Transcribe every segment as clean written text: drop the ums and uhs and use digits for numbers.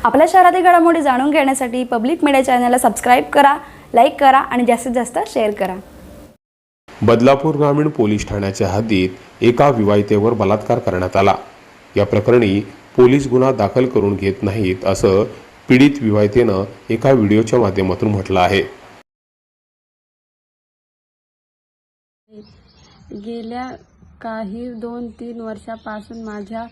आपल्या शहरातील घडामोडी जाणून घेण्यासाठी पब्लिक मीडिया चॅनलला सबस्क्राइब करा, लाईक करा आणि जास्तीत जास्त शेअर करा। बदलापूर ग्रामीण पोलीस ठाण्याच्या हद्दीत एका विवाहितेवर बलात्कार करण्यात आला। या प्रकरणी पोलीस गुन्हा दाखल करून घेत नाहीत असं पीडित विवाहितेनं एका व्हिडिओच्या माध्यमातून म्हटलं आहे। गेल्या काही 2-3 वर्षापासून माझ्या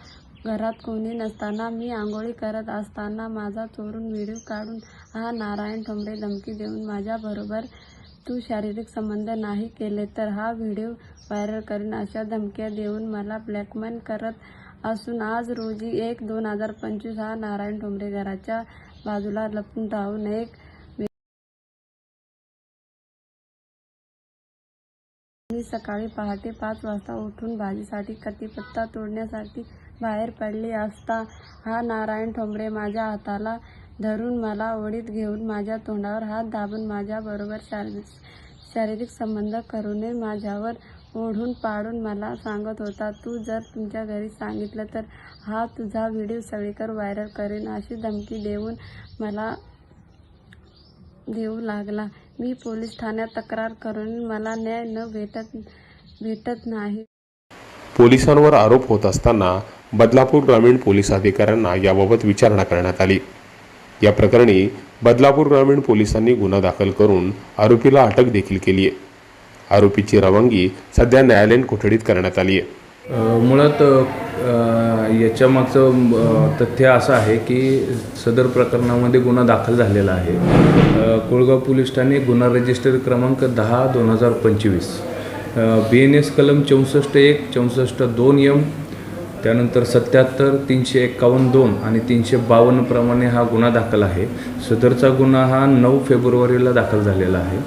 घरात कोणी नसताना मी आंघोळी करत असताना माझा चोरून व्हिडिओ काढून हा नारायण ठोंबरे धमकी देऊन माझ्याबरोबर तू शारीरिक संबंध नाही केले तर हा व्हिडिओ व्हायरल करीन अशा धमक्या देऊन मला ब्लॅकमेल करत असून आज रोजी 1/2/2025 हा नारायण ठोंबरे घराच्या बाजूला लपून राहून मी सकाळी पहाटे 5 वाजता उठून भाजीसाठी कढीपत्ता तोडण्यासाठी बाहेर पडले असता हा नारायण ठोंबरे माझ्या हाताला धरून मला ओढीत घेऊन माझ्या तोंडावर हात दाबून माझ्याबरोबर शारीरिक संबंध करू नये माझ्यावर ओढून पाडून मला सांगत होता, तू जर तुमच्या घरी सांगितलं तर हा तुझा व्हिडिओ सगळीकडे व्हायरल करेन अशी धमकी देऊन मला देऊ लागला। मी पोलीस ठाण्यात तक्रार करून मला न्याय न भेटत नाही। पोलिसांवर आरोप होत असताना बदलापूर ग्रामीण पोलीस अधिकाऱ्यांना याबाबत विचारणा करण्यात आली। या प्रकरणी बदलापूर ग्रामीण पोलिसांनी गुन्हा दाखल करून आरोपीला अटक देखील केली आहे। आरोपीची रवानगी सध्या न्यायालयीन कोठडीत करण्यात आली आहे। मुळात याच्या मागचं तथ्य असं आहे की सदर प्रकरणामध्ये गुन्हा दाखल झालेला आहे। कोळगाव पोलीस ठाणे गुन्हा रजिस्टर क्रमांक 10/2025 BNS कलम 64(1), 64(2)M, त्यानंतर 77, 351(2) आणि 352 प्रमाणे हा गुन्हा दाखल आहे। सदरचा गुन्हा हा 9 फेब्रुवारीला दाखल झालेला आहे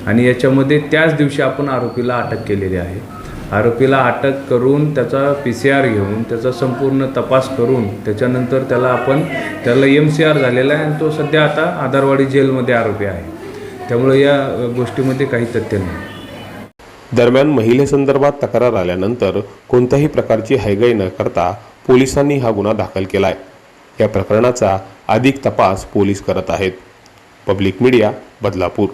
आणि याच्यामध्ये त्याच दिवशी आपण आरोपीला अटक केलेली आहे। आरोपीला अटक करून त्याचा PCR घेऊन त्याचा संपूर्ण तपास करून त्याच्यानंतर त्याला MCR झालेला आहे आणि तो सध्या आता आधारवाडी जेलमध्ये आरोपी आहे। त्यामुळे या गोष्टीमध्ये काही तथ्य नाही। दरम्यान महिलेसंदर्भात तक्रार आल्यानंतर कोणत्याही प्रकारची हयगय न करता पोलिसांनी हा गुन्हा दाखल केलाय। या प्रकरणाचा अधिक तपास पोलीस करत आहेत। Public media, Badlapur.